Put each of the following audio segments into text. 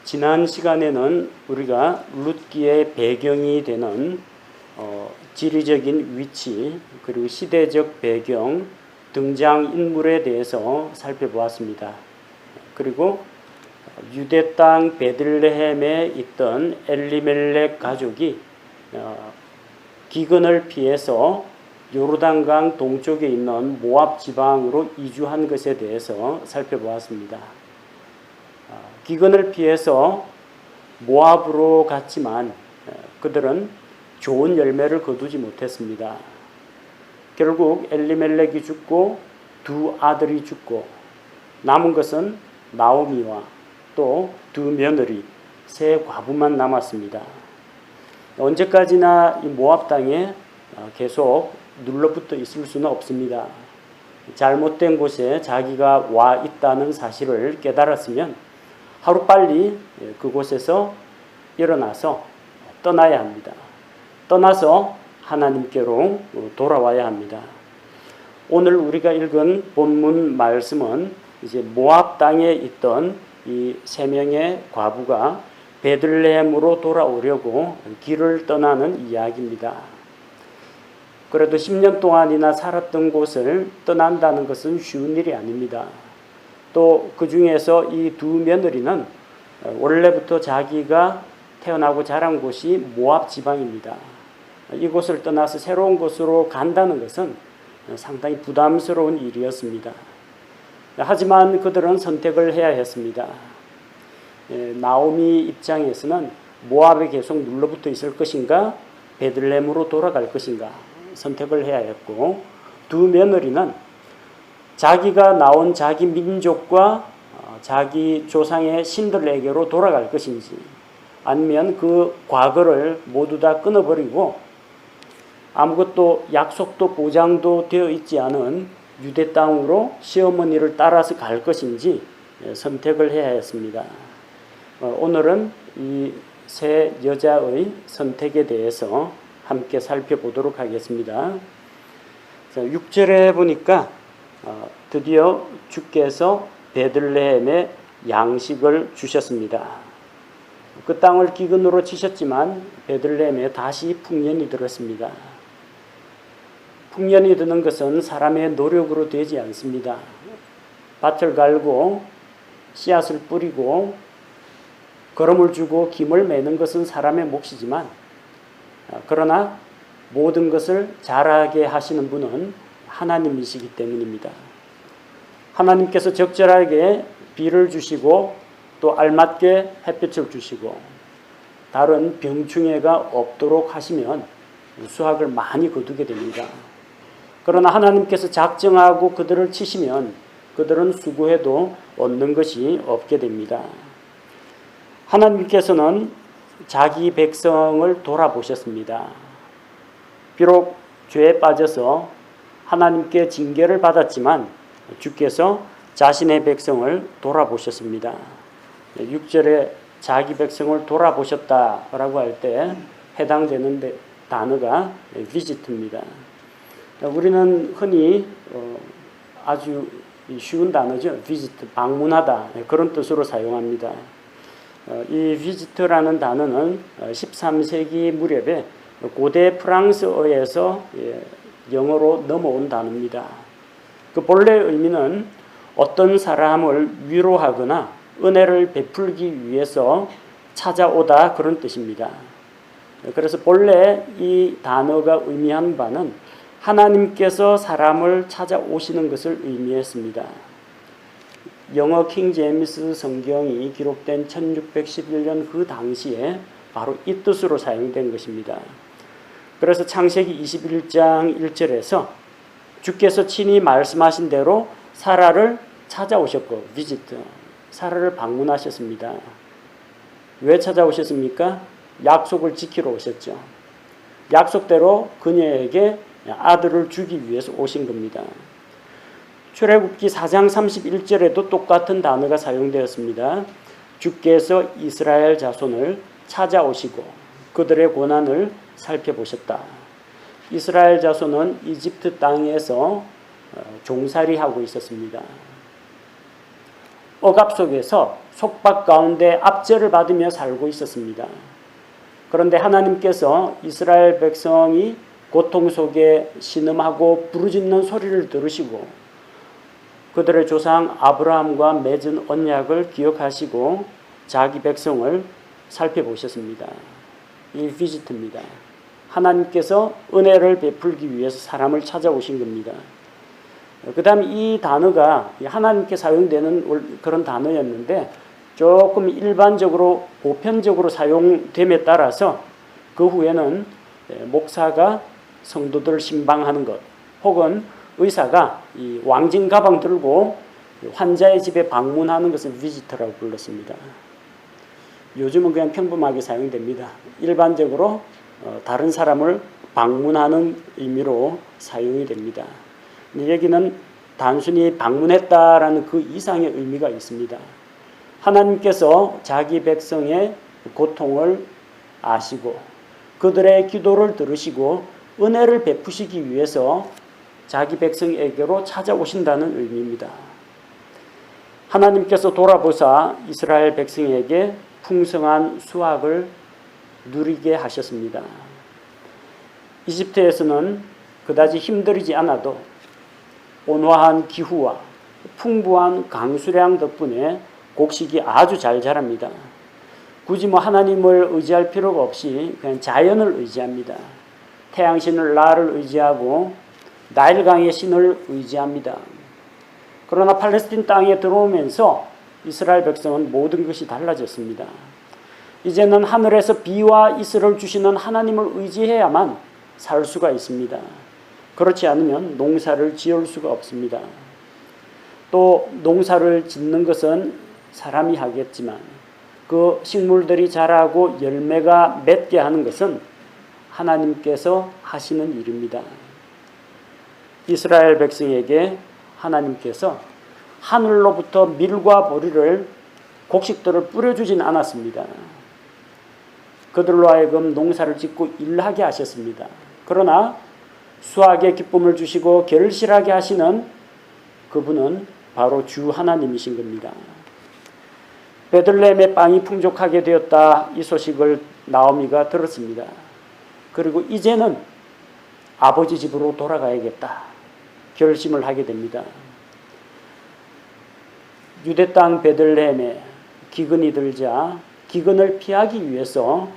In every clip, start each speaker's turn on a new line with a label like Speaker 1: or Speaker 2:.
Speaker 1: 지난 시간에는 우리가 룻기의 배경이 되는 지리적인 위치 그리고 시대적 배경, 등장인물에 대해서 살펴보았습니다. 그리고 유대 땅 베들레헴에 있던 엘리멜렉 가족이 기근을 피해서 요르단강 동쪽에 있는 모압 지방으로 이주한 것에 대해서 살펴보았습니다. 기근을 피해서 모압으로 갔지만 그들은 좋은 열매를 거두지 못했습니다. 결국 엘리멜렉이 죽고 두 아들이 죽고 남은 것은 나오미와 또 두 며느리, 세 과부만 남았습니다. 언제까지나 이 모압 땅에 계속 눌러붙어 있을 수는 없습니다. 잘못된 곳에 자기가 와 있다는 사실을 깨달았으면 하루빨리 그곳에서 일어나서 떠나야 합니다. 떠나서 하나님께로 돌아와야 합니다. 오늘 우리가 읽은 본문 말씀은 이제 모압 땅에 있던 이 세 명의 과부가 베들레헴으로 돌아오려고 길을 떠나는 이야기입니다. 그래도 10년 동안이나 살았던 곳을 떠난다는 것은 쉬운 일이 아닙니다. 또 그 중에서 이 두 며느리는 원래부터 자기가 태어나고 자란 곳이 모압 지방입니다. 이곳을 떠나서 새로운 곳으로 간다는 것은 상당히 부담스러운 일이었습니다. 하지만 그들은 선택을 해야 했습니다. 나오미 입장에서는 모압에 계속 눌러붙어 있을 것인가 베들레헴으로 돌아갈 것인가 선택을 해야 했고, 두 며느리는 자기가 나온 자기 민족과 자기 조상의 신들에게로 돌아갈 것인지 아니면 그 과거를 모두 다 끊어버리고 아무것도 약속도 보장도 되어 있지 않은 유대 땅으로 시어머니를 따라서 갈 것인지 선택을 해야 했습니다. 오늘은 이 세 여자의 선택에 대해서 함께 살펴보도록 하겠습니다. 6절에 보니까 드디어 주께서 베들레헴에 양식을 주셨습니다. 그 땅을 기근으로 치셨지만 베들레헴에 다시 풍년이 들었습니다. 풍년이 드는 것은 사람의 노력으로 되지 않습니다. 밭을 갈고 씨앗을 뿌리고 거름을 주고 김을 매는 것은 사람의 몫이지만 그러나 모든 것을 자라게 하시는 분은 하나님이시기 때문입니다. 하나님께서 적절하게 비를 주시고 또 알맞게 햇빛을 주시고 다른 병충해가 없도록 하시면 수확을 많이 거두게 됩니다. 그러나 하나님께서 작정하고 그들을 치시면 그들은 수고해도 얻는 것이 없게 됩니다. 하나님께서는 자기 백성을 돌아보셨습니다. 비록 죄에 빠져서 하나님께 징계를 받았지만 주께서 자신의 백성을 돌아보셨습니다. 6절에 자기 백성을 돌아보셨다라고 할 때 해당되는 단어가 visit입니다. 우리는 흔히 아주 쉬운 단어죠. visit, 방문하다 그런 뜻으로 사용합니다. 이 visit라는 단어는 13세기 무렵에 고대 프랑스어에서 영어로 넘어온 단어입니다. 그 본래 의미는 어떤 사람을 위로하거나 은혜를 베풀기 위해서 찾아오다 그런 뜻입니다. 그래서 본래 이 단어가 의미한 바는 하나님께서 사람을 찾아오시는 것을 의미했습니다. 영어 킹 제임스 성경이 기록된 1611년 그 당시에 바로 이 뜻으로 사용된 것입니다. 그래서 창세기 21장 1절에서 주께서 친히 말씀하신 대로 사라를 찾아오셨고 비지트, 사라를 방문하셨습니다. 왜 찾아오셨습니까? 약속을 지키러 오셨죠. 약속대로 그녀에게 아들을 주기 위해서 오신 겁니다. 출애굽기 4장 31절에도 똑같은 단어가 사용되었습니다. 주께서 이스라엘 자손을 찾아오시고 그들의 고난을 살펴보셨다. 이스라엘 자손은 이집트 땅에서 종살이하고 있었습니다. 억압 속에서 속박 가운데 압제를 받으며 살고 있었습니다. 그런데 하나님께서 이스라엘 백성이 고통 속에 신음하고 부르짖는 소리를 들으시고 그들의 조상 아브라함과 맺은 언약을 기억하시고 자기 백성을 살펴보셨습니다. 이 비지트입니다. 하나님께서 은혜를 베풀기 위해서 사람을 찾아오신 겁니다. 그 다음 이 단어가 하나님께 사용되는 그런 단어였는데 조금 일반적으로 보편적으로 사용됨에 따라서 그 후에는 목사가 성도들을 신방하는 것 혹은 의사가 이 왕진 가방 들고 환자의 집에 방문하는 것을 비지터라고 불렀습니다. 요즘은 그냥 평범하게 사용됩니다. 일반적으로 다른 사람을 방문하는 의미로 사용이 됩니다. 여기는 단순히 방문했다라는 그 이상의 의미가 있습니다. 하나님께서 자기 백성의 고통을 아시고 그들의 기도를 들으시고 은혜를 베푸시기 위해서 자기 백성에게로 찾아오신다는 의미입니다. 하나님께서 돌아보사 이스라엘 백성에게 풍성한 수확을 누리게 하셨습니다. 이집트에서는 그다지 힘들이지 않아도 온화한 기후와 풍부한 강수량 덕분에 곡식이 아주 잘 자랍니다. 굳이 하나님을 의지할 필요가 없이 그냥 자연을 의지합니다. 태양신을 라를 의지하고 나일강의 신을 의지합니다. 그러나 팔레스틴 땅에 들어오면서 이스라엘 백성은 모든 것이 달라졌습니다. 이제는 하늘에서 비와 이슬을 주시는 하나님을 의지해야만 살 수가 있습니다. 그렇지 않으면 농사를 지을 수가 없습니다. 또 농사를 짓는 것은 사람이 하겠지만 그 식물들이 자라고 열매가 맺게 하는 것은 하나님께서 하시는 일입니다. 이스라엘 백성에게 하나님께서 하늘로부터 밀과 보리를 곡식들을 뿌려주진 않았습니다. 그들로 하여금 농사를 짓고 일하게 하셨습니다. 그러나 수확의 기쁨을 주시고 결실하게 하시는 그분은 바로 주 하나님이신 겁니다. 베들레헴의 빵이 풍족하게 되었다. 이 소식을 나오미가 들었습니다. 그리고 이제는 아버지 집으로 돌아가야겠다. 결심을 하게 됩니다. 유대 땅 베들레헴에 기근이 들자 기근을 피하기 위해서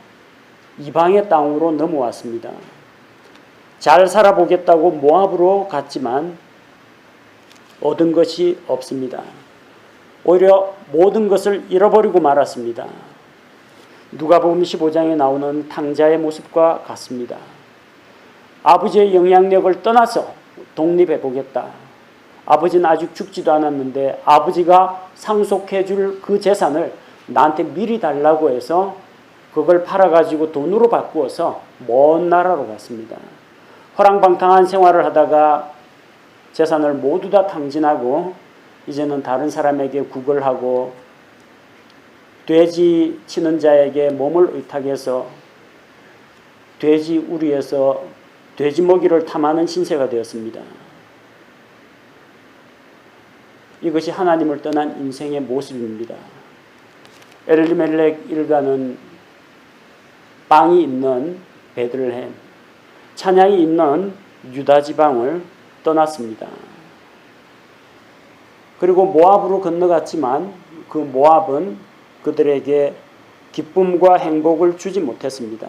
Speaker 1: 이방의 땅으로 넘어왔습니다. 잘 살아보겠다고 모압으로 갔지만 얻은 것이 없습니다. 오히려 모든 것을 잃어버리고 말았습니다. 누가복음 15장에 나오는 탕자의 모습과 같습니다. 아버지의 영향력을 떠나서 독립해 보겠다. 아버지는 아직 죽지도 않았는데 아버지가 상속해 줄 그 재산을 나한테 미리 달라고 해서 그걸 팔아가지고 돈으로 바꾸어서 먼 나라로 갔습니다. 허랑방탕한 생활을 하다가 재산을 모두 다 탕진하고 이제는 다른 사람에게 구걸하고 돼지 치는 자에게 몸을 의탁해서 돼지 우리에서 돼지 먹이를 탐하는 신세가 되었습니다. 이것이 하나님을 떠난 인생의 모습입니다. 엘리멜렉 일가는 빵이 있는 베들레헴, 찬양이 있는 유다 지방을 떠났습니다. 그리고 모압으로 건너갔지만 그 모압은 그들에게 기쁨과 행복을 주지 못했습니다.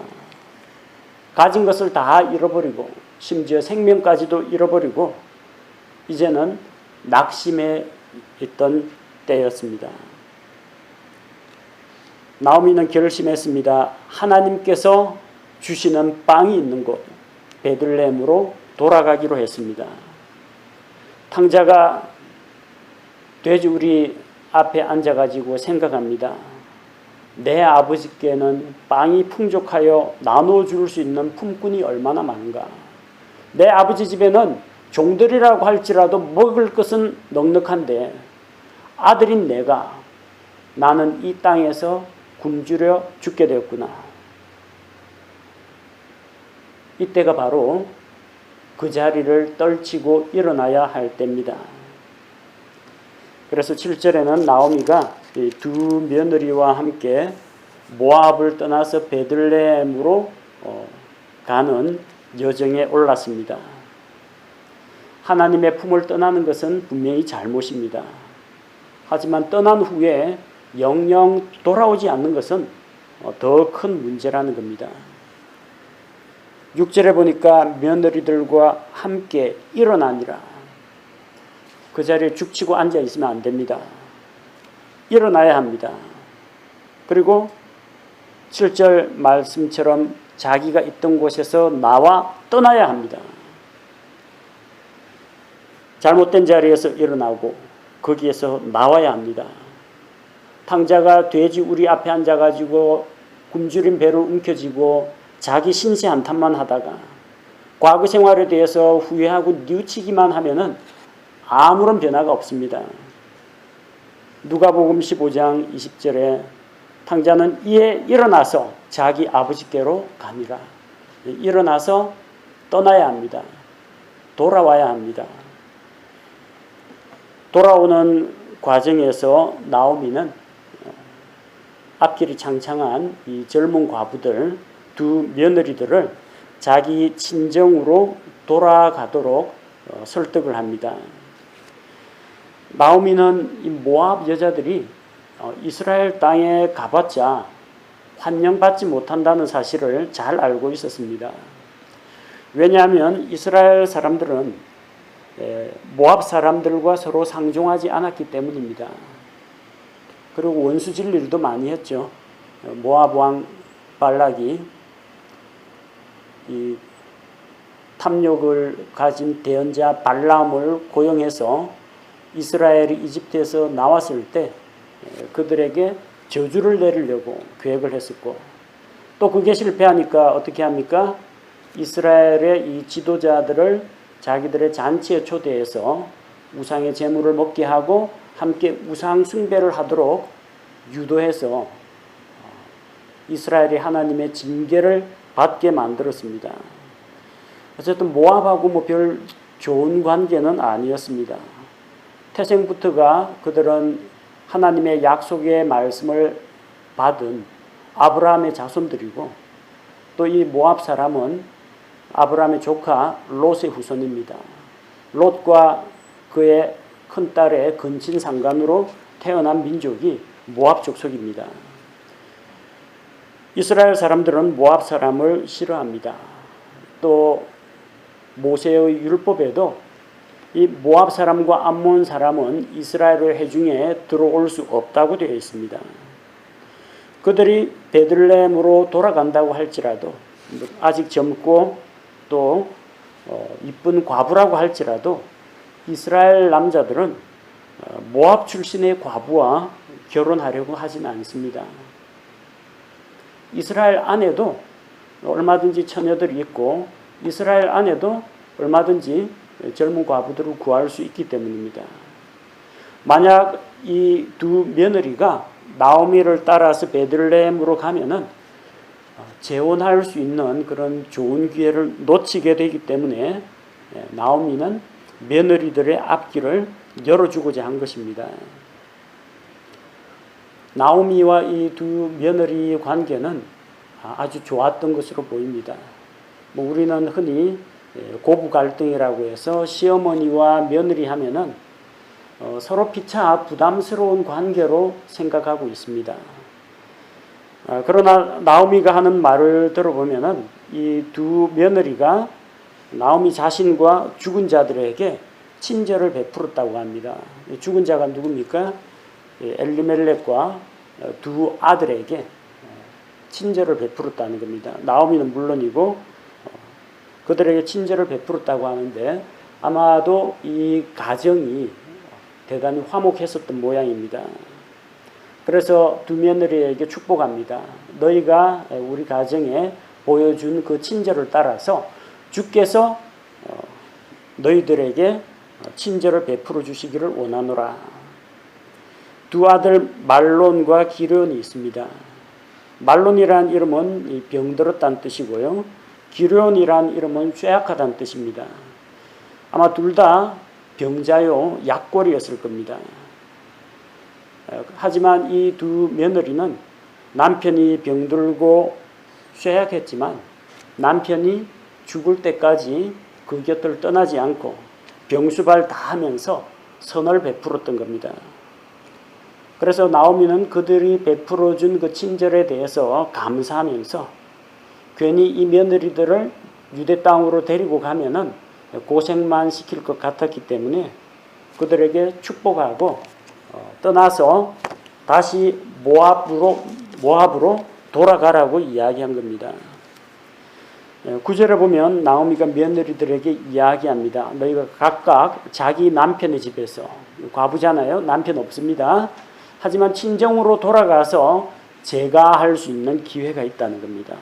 Speaker 1: 가진 것을 다 잃어버리고 심지어 생명까지도 잃어버리고 이제는 낙심해 있던 때였습니다. 나오미는 결심했습니다. 하나님께서 주시는 빵이 있는 곳 베들레헴으로 돌아가기로 했습니다. 탕자가 돼지우리 앞에 앉아가지고 생각합니다. 내 아버지께는 빵이 풍족하여 나눠줄 수 있는 품꾼이 얼마나 많은가. 내 아버지 집에는 종들이라고 할지라도 먹을 것은 넉넉한데 아들인 내가 나는 이 땅에서 굶주려 죽게 되었구나. 이때가 바로 그 자리를 떨치고 일어나야 할 때입니다. 그래서 7절에는 나오미가 이 두 며느리와 함께 모압을 떠나서 베들레헴으로 가는 여정에 올랐습니다. 하나님의 품을 떠나는 것은 분명히 잘못입니다. 하지만 떠난 후에 영영 돌아오지 않는 것은 더 큰 문제라는 겁니다. 6절에 보니까 며느리들과 함께 일어나니라. 그 자리에 죽치고 앉아 있으면 안 됩니다. 일어나야 합니다. 그리고 7절 말씀처럼 자기가 있던 곳에서 나와 떠나야 합니다. 잘못된 자리에서 일어나고 거기에서 나와야 합니다. 탕자가 돼지 우리 앞에 앉아가지고 굶주린 배를 움켜쥐고 자기 신세 한탄만 하다가 과거 생활에 대해서 후회하고 뉘우치기만 하면은 아무런 변화가 없습니다. 누가복음 15장 20절에 탕자는 이에 일어나서 자기 아버지께로 가니라. 일어나서 떠나야 합니다. 돌아와야 합니다. 돌아오는 과정에서 나오미는 앞길이 창창한 이 젊은 과부들 두 며느리들을 자기 친정으로 돌아가도록 설득을 합니다. 나오미는 이 모압 여자들이 이스라엘 땅에 가봤자 환영받지 못한다는 사실을 잘 알고 있었습니다. 왜냐하면 이스라엘 사람들은 모압 사람들과 서로 상종하지 않았기 때문입니다. 그리고 원수질 일도 많이 했죠. 모압 왕 발락이 이 탐욕을 가진 대언자 발람을 고용해서 이스라엘이 이집트에서 나왔을 때 그들에게 저주를 내리려고 계획을 했었고, 또 그게 실패하니까 어떻게 합니까? 이스라엘의 이 지도자들을 자기들의 잔치에 초대해서 우상의 제물을 먹게 하고 함께 우상 숭배를 하도록 유도해서 이스라엘이 하나님의 징계를 받게 만들었습니다. 어쨌든 모압하고 뭐 별 좋은 관계는 아니었습니다. 태생부터가 그들은 하나님의 약속의 말씀을 받은 아브라함의 자손들이고, 또 이 모압 사람은 아브라함의 조카 롯의 후손입니다. 롯과 그의 큰딸의 근친 상간으로 태어난 민족이 모압 족속입니다. 이스라엘 사람들은 모압 사람을 싫어합니다. 또 모세의 율법에도 이 모압 사람과 암몬 사람은 이스라엘의 회중에 들어올 수 없다고 되어 있습니다. 그들이 베들레헴으로 돌아간다고 할지라도, 아직 젊고 또 이쁜 과부라고 할지라도 이스라엘 남자들은 모압 출신의 과부와 결혼하려고 하지는 않습니다. 이스라엘 안에도 얼마든지 처녀들이 있고 이스라엘 안에도 얼마든지 젊은 과부들을 구할 수 있기 때문입니다. 만약 이 두 며느리가 나오미를 따라서 베들레헴으로 가면은 재혼할 수 있는 그런 좋은 기회를 놓치게 되기 때문에 나오미는 며느리들의 앞길을 열어주고자 한 것입니다. 나오미와 이 두 며느리 관계는 아주 좋았던 것으로 보입니다. 뭐 우리는 흔히 고부 갈등이라고 해서 시어머니와 며느리 하면은 서로 피차 부담스러운 관계로 생각하고 있습니다. 그러나 나오미가 하는 말을 들어보면은 이 두 며느리가 나오미 자신과 죽은 자들에게 친절을 베풀었다고 합니다. 죽은 자가 누굽니까? 엘리멜렉과 두 아들에게 친절을 베풀었다는 겁니다. 나오미는 물론이고 그들에게 친절을 베풀었다고 하는데 아마도 이 가정이 대단히 화목했었던 모양입니다. 그래서 두 며느리에게 축복합니다. 너희가 우리 가정에 보여준 그 친절을 따라서 주께서 너희들에게 친절을 베풀어 주시기를 원하노라. 두 아들 말론과 기르온이 있습니다. 말론이라는 이름은 병들었다는 뜻이고요. 기르온이라는 이름은 쇠약하다는 뜻입니다. 아마 둘 다 병자요 약골이었을 겁니다. 하지만 이 두 며느리는 남편이 병들고 쇠약했지만 남편이 죽을 때까지 그 곁을 떠나지 않고 병수발 다 하면서 선을 베풀었던 겁니다. 그래서 나오미는 그들이 베풀어준 그 친절에 대해서 감사하면서 괜히 이 며느리들을 유대 땅으로 데리고 가면은 고생만 시킬 것 같았기 때문에 그들에게 축복하고 떠나서 다시 모압으로 돌아가라고 이야기한 겁니다. 9절에 보면 나오미가 며느리들에게 이야기합니다. 너희가 각각 자기 남편의 집에서, 과부잖아요. 남편 없습니다. 하지만 친정으로 돌아가서 재가할 수 있는 기회가 있다는 겁니다.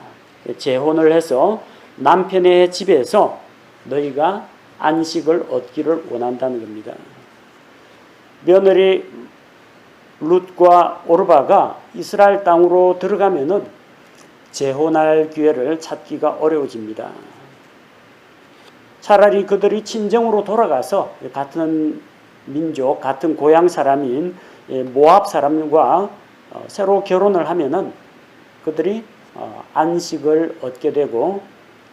Speaker 1: 재혼을 해서 남편의 집에서 너희가 안식을 얻기를 원한다는 겁니다. 며느리 룻과 오르바가 이스라엘 땅으로 들어가면은 재혼할 기회를 찾기가 어려워집니다. 차라리 그들이 친정으로 돌아가서 같은 민족, 같은 고향 사람인 모압 사람과 새로 결혼을 하면은 그들이 안식을 얻게 되고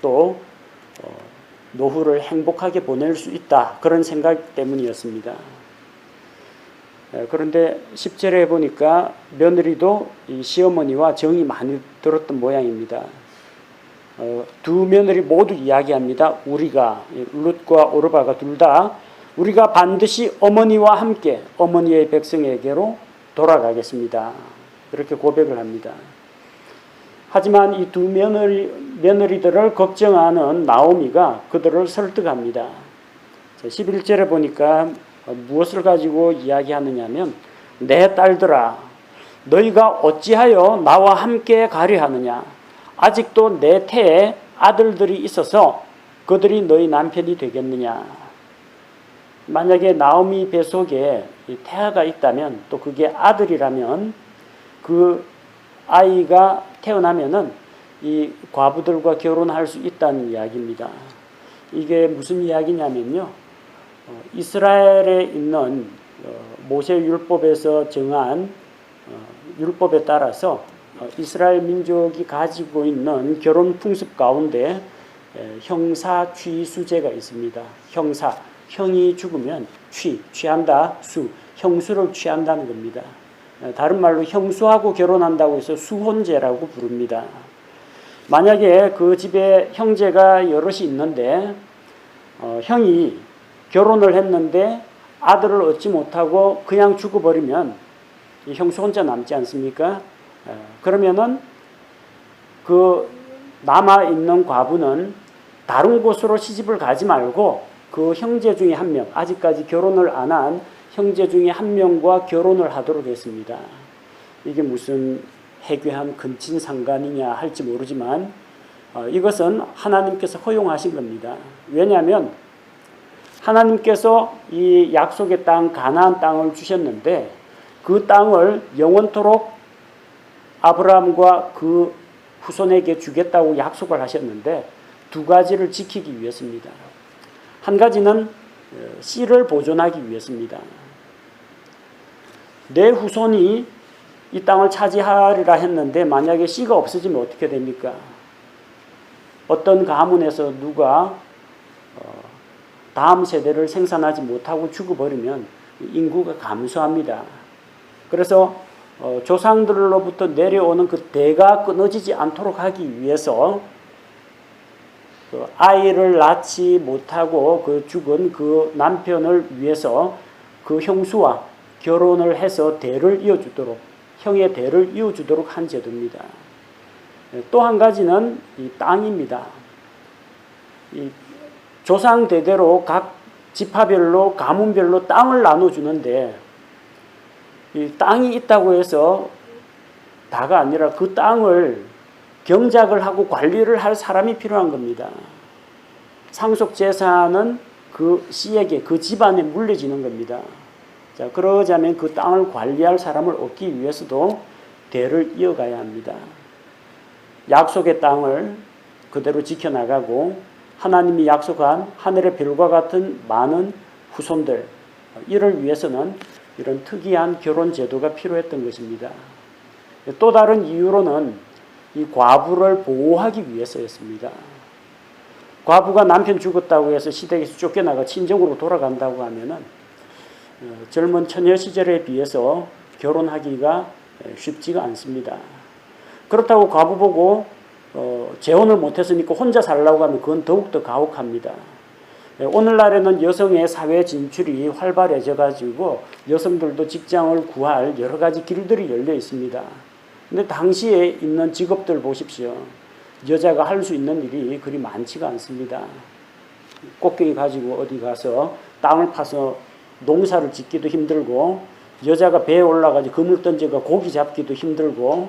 Speaker 1: 또 노후를 행복하게 보낼 수 있다. 그런 생각 때문이었습니다. 그런데 10절에 보니까 며느리도 이 시어머니와 정이 많이 들었던 모양입니다. 두 며느리 모두 이야기합니다. 우리가, 룻과 오르바가 둘 다 우리가 반드시 어머니와 함께 어머니의 백성에게로 돌아가겠습니다. 그렇게 고백을 합니다. 하지만 이 두 며느리들을 걱정하는 나오미가 그들을 설득합니다. 11절에 보니까 무엇을 가지고 이야기하느냐면 내 딸들아 너희가 어찌하여 나와 함께 가려 하느냐 아직도 내 태에 아들들이 있어서 그들이 너희 남편이 되겠느냐. 만약에 나오미 뱃속에 태아가 있다면 또 그게 아들이라면 그 아이가 태어나면은 이 과부들과 결혼할 수 있다는 이야기입니다. 이게 무슨 이야기냐면요. 이스라엘에 있는 모세 율법에서 정한 율법에 따라서 이스라엘 민족이 가지고 있는 결혼 풍습 가운데 형사 취수제가 있습니다. 형사, 형이 죽으면 취한다, 형수를 취한다는 겁니다. 다른 말로 형수하고 결혼한다고 해서 수혼제라고 부릅니다. 만약에 그 집에 형제가 여럿이 있는데 형이 결혼을 했는데 아들을 얻지 못하고 그냥 죽어버리면 형수 혼자 남지 않습니까? 그러면은 그 남아있는 과부는 다른 곳으로 시집을 가지 말고 그 형제 중에 한 명, 아직까지 결혼을 안 한 형제 중에 한 명과 결혼을 하도록 했습니다. 이게 무슨 해괴한 근친상간이냐 할지 모르지만 이것은 하나님께서 허용하신 겁니다. 왜냐하면 하나님께서 이 약속의 땅 가나안 땅을 주셨는데 그 땅을 영원토록 아브라함과 그 후손에게 주겠다고 약속을 하셨는데 두 가지를 지키기 위해서입니다. 한 가지는 씨를 보존하기 위해서입니다. 내 후손이 이 땅을 차지하리라 했는데 만약에 씨가 없어지면 어떻게 됩니까? 어떤 가문에서 누가 다음 세대를 생산하지 못하고 죽어버리면 인구가 감소합니다. 그래서 조상들로부터 내려오는 그 대가 끊어지지 않도록 하기 위해서 그 아이를 낳지 못하고 그 죽은 그 남편을 위해서 그 형수와 결혼을 해서 대를 이어주도록, 형의 대를 이어주도록 한 제도입니다. 또 한 가지는 이 땅입니다. 이 조상 대대로 각 지파별로 가문별로 땅을 나눠주는데 이 땅이 있다고 해서 다가 아니라 그 땅을 경작을 하고 관리를 할 사람이 필요한 겁니다. 상속 재산은 그 씨에게, 그 집안에 물려지는 겁니다. 자, 그러자면 그 땅을 관리할 사람을 얻기 위해서도 대를 이어가야 합니다. 약속의 땅을 그대로 지켜나가고 하나님이 약속한 하늘의 별과 같은 많은 후손들, 이를 위해서는 이런 특이한 결혼 제도가 필요했던 것입니다. 또 다른 이유로는 이 과부를 보호하기 위해서였습니다. 과부가 남편 죽었다고 해서 시댁에서 쫓겨나가 친정으로 돌아간다고 하면은 젊은 처녀 시절에 비해서 결혼하기가 쉽지가 않습니다. 그렇다고 과부 보고 재혼을 못했으니까 혼자 살라고 하면 그건 더욱더 가혹합니다. 오늘날에는 여성의 사회 진출이 활발해져 가지고 여성들도 직장을 구할 여러 가지 길들이 열려 있습니다. 근데 당시에 있는 직업들 보십시오. 여자가 할 수 있는 일이 그리 많지가 않습니다. 꽃갱이 가지고 어디 가서 땅을 파서 농사를 짓기도 힘들고, 여자가 배에 올라가서 그물 던져가 고기 잡기도 힘들고,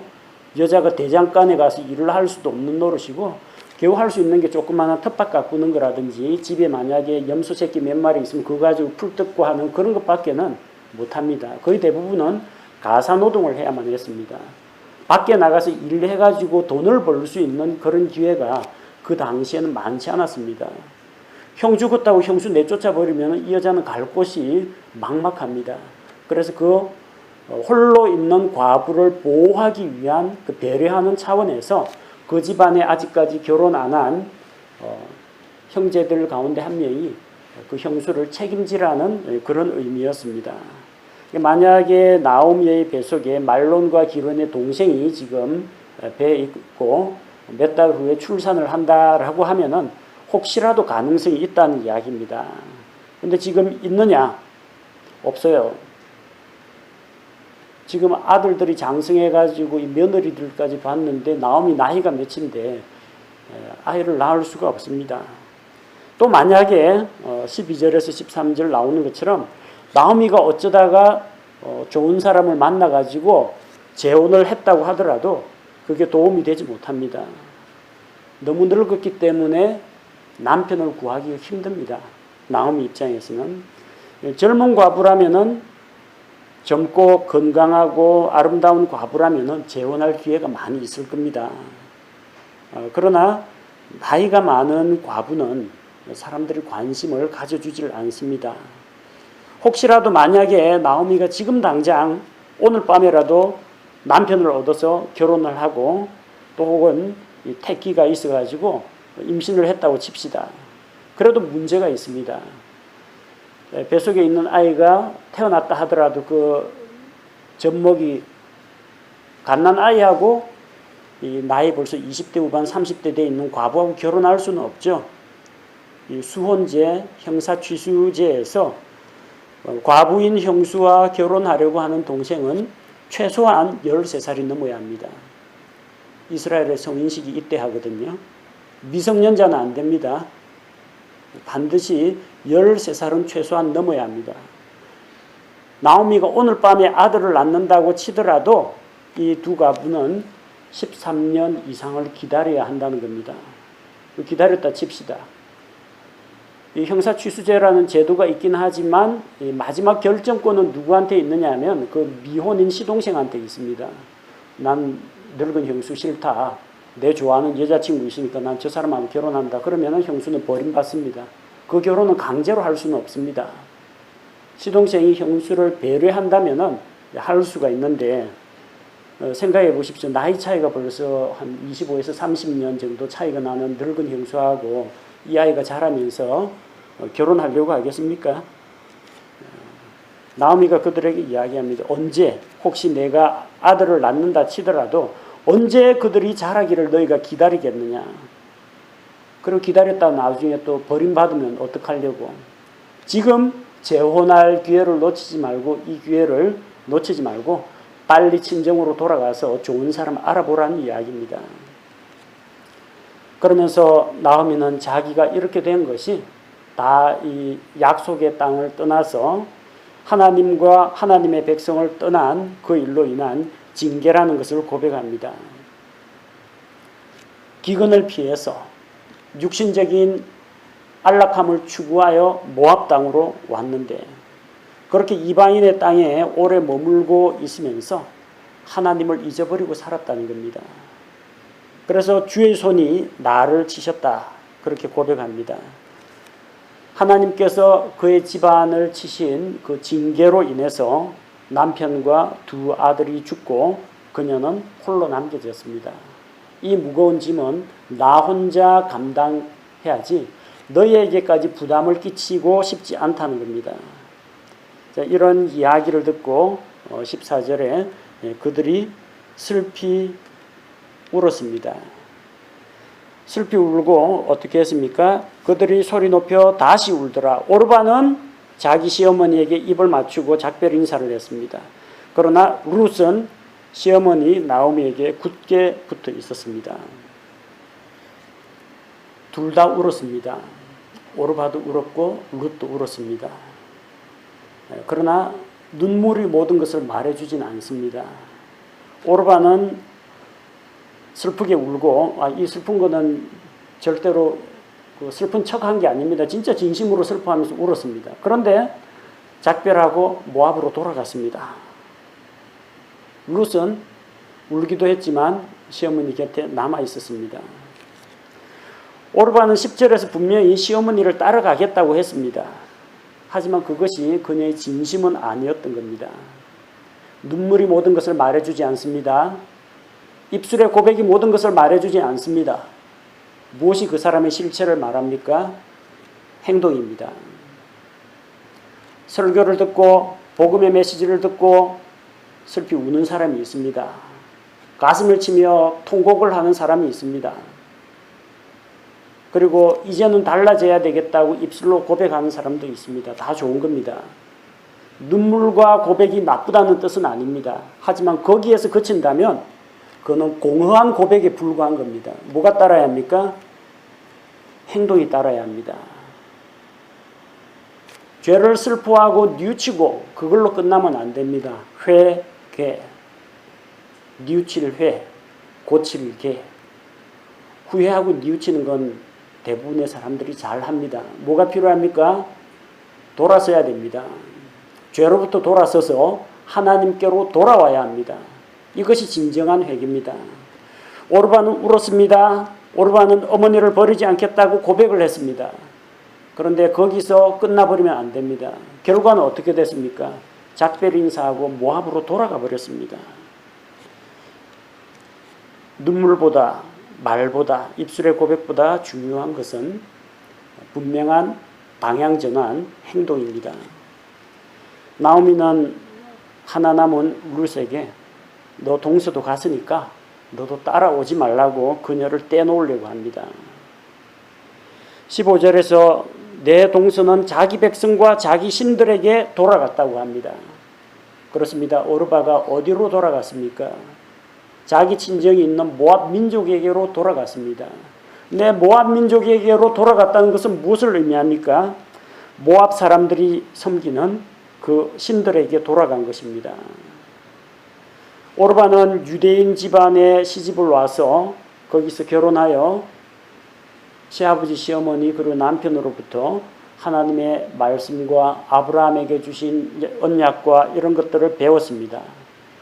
Speaker 1: 여자가 대장간에 가서 일을 할 수도 없는 노릇이고, 겨우 할 수 있는 게 조그마한 텃밭 가꾸는 거라든지, 집에 만약에 염소 새끼 몇 마리 있으면 그거 가지고 풀 뜯고 하는 그런 것밖에는 못합니다. 거의 대부분은 가사노동을 해야만 했습니다. 밖에 나가서 일해가지고 돈을 벌 수 있는 그런 기회가 그 당시에는 많지 않았습니다. 형 죽었다고 형수 내쫓아 버리면 이 여자는 갈 곳이 막막합니다. 그래서 그 홀로 있는 과부를 보호하기 위한 그 배려하는 차원에서 그 집안에 아직까지 결혼 안 한 형제들 가운데 한 명이 그 형수를 책임지라는 그런 의미였습니다. 만약에 나오미의 뱃속에 말론과 기론의 동생이 지금 배에 있고 몇 달 후에 출산을 한다라고 하면은 혹시라도 가능성이 있다는 이야기입니다. 근데 지금 있느냐? 없어요. 지금 아들들이 장성해가지고 이 며느리들까지 봤는데 나오미 나이가 몇인데 아이를 낳을 수가 없습니다. 또 만약에 12절에서 13절 나오는 것처럼 나오미가 어쩌다가 좋은 사람을 만나가지고 재혼을 했다고 하더라도 그게 도움이 되지 못합니다. 너무 늙었기 때문에 남편을 구하기가 힘듭니다. 나오미 입장에서는. 젊은 과부라면은 젊고 건강하고 아름다운 과부라면은 재혼할 기회가 많이 있을 겁니다. 그러나 나이가 많은 과부는 사람들이 관심을 가져주질 않습니다. 혹시라도 만약에 나오미가 지금 당장 오늘 밤에라도 남편을 얻어서 결혼을 하고 또 혹은 태기가 있어가지고 임신을 했다고 칩시다. 그래도 문제가 있습니다. 뱃속에 있는 아이가 태어났다 하더라도 그 젖먹이 갓난 아이하고 이 나이 벌써 20대 후반 30대 돼 있는 과부하고 결혼할 수는 없죠. 이 수혼제, 형사취수제에서 과부인 형수와 결혼하려고 하는 동생은 최소한 13살이 넘어야 합니다. 이스라엘의 성인식이 이때 하거든요. 미성년자는 안 됩니다. 반드시 13살은 최소한 넘어야 합니다. 나오미가 오늘 밤에 아들을 낳는다고 치더라도 이 두 가부는 13년 이상을 기다려야 한다는 겁니다. 기다렸다 칩시다. 이 형사취수제라는 제도가 있긴 하지만 마지막 결정권은 누구한테 있느냐 하면 그 미혼인 시동생한테 있습니다. 난 늙은 형수 싫다. 내 좋아하는 여자친구 있으니까 난 저 사람하고 결혼한다. 그러면 형수는 버림받습니다. 그 결혼은 강제로 할 수는 없습니다. 시동생이 형수를 배려한다면 할 수가 있는데 생각해 보십시오. 나이 차이가 벌써 한 25에서 30년 정도 차이가 나는 늙은 형수하고 이 아이가 자라면서 결혼하려고 하겠습니까? 나오미가 그들에게 이야기합니다. 언제 혹시 내가 아들을 낳는다 치더라도 언제 그들이 자라기를 너희가 기다리겠느냐. 그리고 기다렸다 나중에 또 버림받으면 어떡하려고. 지금 재혼할 기회를 놓치지 말고 이 기회를 놓치지 말고 빨리 친정으로 돌아가서 좋은 사람 알아보라는 이야기입니다. 그러면서 나오미는 자기가 이렇게 된 것이 다 이 약속의 땅을 떠나서 하나님과 하나님의 백성을 떠난 그 일로 인한 징계라는 것을 고백합니다. 기근을 피해서 육신적인 안락함을 추구하여 모압 땅으로 왔는데 그렇게 이방인의 땅에 오래 머물고 있으면서 하나님을 잊어버리고 살았다는 겁니다. 그래서 주의 손이 나를 치셨다. 그렇게 고백합니다. 하나님께서 그의 집안을 치신 그 징계로 인해서 남편과 두 아들이 죽고 그녀는 홀로 남겨졌습니다. 이 무거운 짐은 나 혼자 감당해야지 너희에게까지 부담을 끼치고 싶지 않다는 겁니다. 자, 이런 이야기를 듣고 14절에 그들이 슬피 울었습니다. 슬피 울고 어떻게 했습니까? 그들이 소리 높여 다시 울더라. 오르바는 자기 시어머니에게 입을 맞추고 작별 인사를 했습니다. 그러나 룻은 시어머니 나오미에게 굳게 붙어 있었습니다. 둘 다 울었습니다. 오르바도 울었고 룻도 울었습니다. 그러나 눈물이 모든 것을 말해주진 않습니다. 오르바는 슬프게 울고 이 슬픈 거는 절대로 슬픈 척한 게 아닙니다. 진짜 진심으로 슬퍼하면서 울었습니다. 그런데 작별하고 모압으로 돌아갔습니다. 룻은 울기도 했지만 시어머니 곁에 남아 있었습니다. 오르바는 10절에서 분명히 시어머니를 따라가겠다고 했습니다. 하지만 그것이 그녀의 진심은 아니었던 겁니다. 눈물이 모든 것을 말해주지 않습니다. 입술의 고백이 모든 것을 말해주지 않습니다. 무엇이 그 사람의 실체를 말합니까? 행동입니다. 설교를 듣고 복음의 메시지를 듣고 슬피 우는 사람이 있습니다. 가슴을 치며 통곡을 하는 사람이 있습니다. 그리고 이제는 달라져야 되겠다고 입술로 고백하는 사람도 있습니다. 다 좋은 겁니다. 눈물과 고백이 나쁘다는 뜻은 아닙니다. 하지만 거기에서 그친다면 그는 공허한 고백에 불과한 겁니다. 뭐가 따라야 합니까? 행동이 따라야 합니다. 죄를 슬퍼하고 뉘우치고 그걸로 끝나면 안 됩니다. 회개, 뉘우칠 회, 고칠 개. 후회하고 뉘우치는 건 대부분의 사람들이 잘 합니다. 뭐가 필요합니까? 돌아서야 됩니다. 죄로부터 돌아서서 하나님께로 돌아와야 합니다. 이것이 진정한 회개입니다. 오르바는 울었습니다. 오르바는 어머니를 버리지 않겠다고 고백을 했습니다. 그런데 거기서 끝나버리면 안 됩니다. 결과는 어떻게 됐습니까? 작별 인사하고 모압으로 돌아가 버렸습니다. 눈물보다 말보다 입술의 고백보다 중요한 것은 분명한 방향전환 행동입니다. 나오미는 하나 남은 룻에게 너 동서도 갔으니까 너도 따라오지 말라고 그녀를 떼놓으려고 합니다. 15절에서 내 동서는 자기 백성과 자기 신들에게 돌아갔다고 합니다. 그렇습니다. 오르바가 어디로 돌아갔습니까? 자기 친정이 있는 모압 민족에게로 돌아갔습니다. 내 모압 민족에게로 돌아갔다는 것은 무엇을 의미합니까? 모압 사람들이 섬기는 그 신들에게 돌아간 것입니다. 오르바는 유대인 집안에 시집을 와서 거기서 결혼하여 시아버지 시어머니 그리고 남편으로부터 하나님의 말씀과 아브라함에게 주신 언약과 이런 것들을 배웠습니다.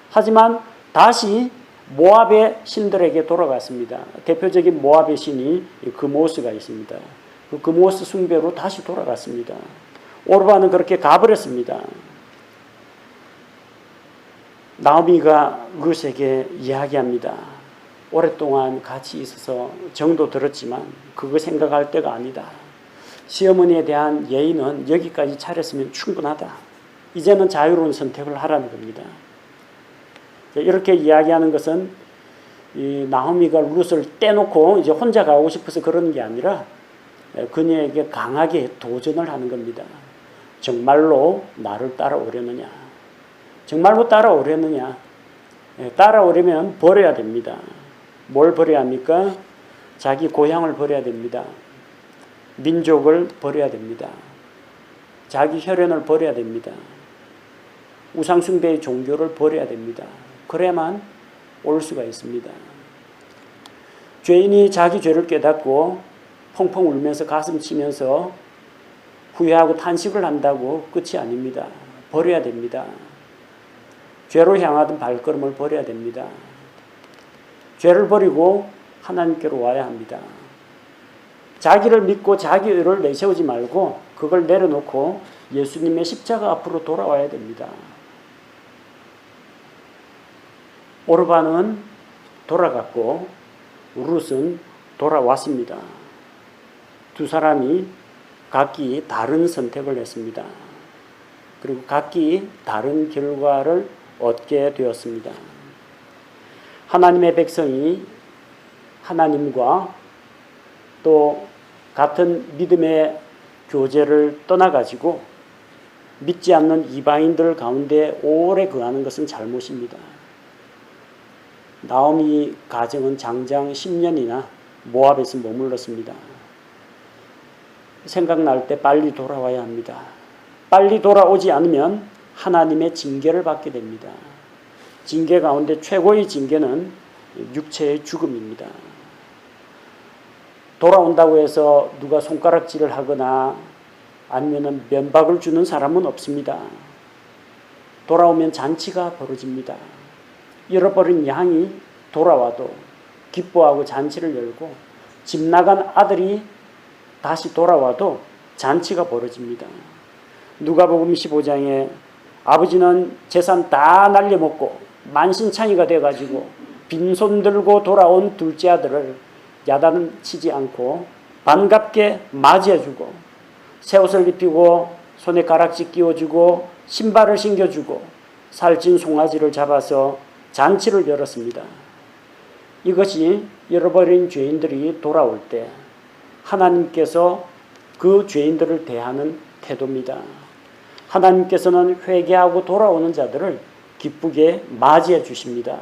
Speaker 1: 하지만 다시 모압의 신들에게 돌아갔습니다. 대표적인 모압의 신이 그모스가 있습니다. 그 그모스 숭배로 다시 돌아갔습니다. 오르바는 그렇게 가버렸습니다. 나오미가 룻에게 이야기합니다. 오랫동안 같이 있어서 정도 들었지만 그거 생각할 때가 아니다. 시어머니에 대한 예의는 여기까지 차렸으면 충분하다. 이제는 자유로운 선택을 하라는 겁니다. 이렇게 이야기하는 것은 이 나오미가 룻을 떼놓고 이제 혼자 가고 싶어서 그러는 게 아니라 그녀에게 강하게 도전을 하는 겁니다. 정말로 나를 따라오려느냐? 정말로 따라오려느냐? 따라오려면 버려야 됩니다. 뭘 버려야 합니까? 자기 고향을 버려야 됩니다. 민족을 버려야 됩니다. 자기 혈연을 버려야 됩니다. 우상숭배의 종교를 버려야 됩니다. 그래야만 올 수가 있습니다. 죄인이 자기 죄를 깨닫고 펑펑 울면서 가슴 치면서 후회하고 탄식을 한다고 끝이 아닙니다. 버려야 됩니다. 죄로 향하던 발걸음을 버려야 됩니다. 죄를 버리고 하나님께로 와야 합니다. 자기를 믿고 자기 의를 내세우지 말고 그걸 내려놓고 예수님의 십자가 앞으로 돌아와야 됩니다. 오르바는 돌아갔고 룻은 돌아왔습니다. 두 사람이 각기 다른 선택을 했습니다. 그리고 각기 다른 결과를 얻게 되었습니다. 하나님의 백성이 하나님과 또 같은 믿음의 교제를 떠나가지고 믿지 않는 이방인들 가운데 오래 거하는 것은 잘못입니다. 나오미 가정은 장장 10년이나 모압에서 머물렀습니다. 생각날 때 빨리 돌아와야 합니다. 빨리 돌아오지 않으면 하나님의 징계를 받게 됩니다. 징계 가운데 최고의 징계는 육체의 죽음입니다. 돌아온다고 해서 누가 손가락질을 하거나 아니면 면박을 주는 사람은 없습니다. 돌아오면 잔치가 벌어집니다. 잃어버린 양이 돌아와도 기뻐하고 잔치를 열고 집 나간 아들이 다시 돌아와도 잔치가 벌어집니다. 누가복음 15장에 아버지는 재산 다 날려먹고 만신창이가 돼가지고 빈손 들고 돌아온 둘째 아들을 야단 치지 않고 반갑게 맞이해주고 새 옷을 입히고 손에 가락지 끼워주고 신발을 신겨주고 살찐 송아지를 잡아서 잔치를 열었습니다. 이것이 잃어버린 죄인들이 돌아올 때 하나님께서 그 죄인들을 대하는 태도입니다. 하나님께서는 회개하고 돌아오는 자들을 기쁘게 맞이해 주십니다.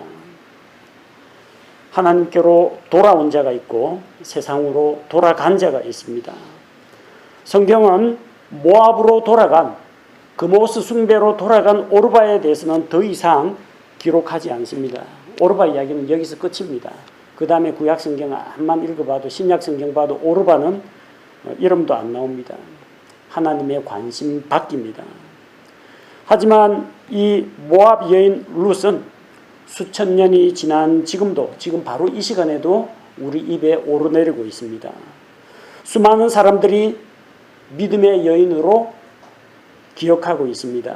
Speaker 1: 하나님께로 돌아온 자가 있고 세상으로 돌아간 자가 있습니다. 성경은 모압으로 돌아간 그모스 숭배로 돌아간 오르바에 대해서는 더 이상 기록하지 않습니다. 오르바 이야기는 여기서 끝입니다. 그 다음에 구약성경만 읽어봐도 신약성경 봐도 오르바는 이름도 안 나옵니다. 하나님의 관심 밖입니다. 하지만 이 모압 여인 룻은 수천 년이 지난 지금도 지금 바로 이 시간에도 우리 입에 오르내리고 있습니다. 수많은 사람들이 믿음의 여인으로 기억하고 있습니다.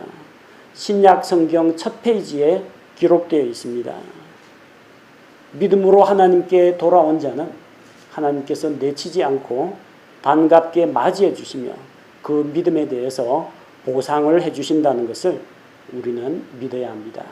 Speaker 1: 신약 성경 첫 페이지에 기록되어 있습니다. 믿음으로 하나님께 돌아온 자는 하나님께서 내치지 않고 반갑게 맞이해 주시며 그 믿음에 대해서 보상을 해 주신다는 것을 우리는 믿어야 합니다.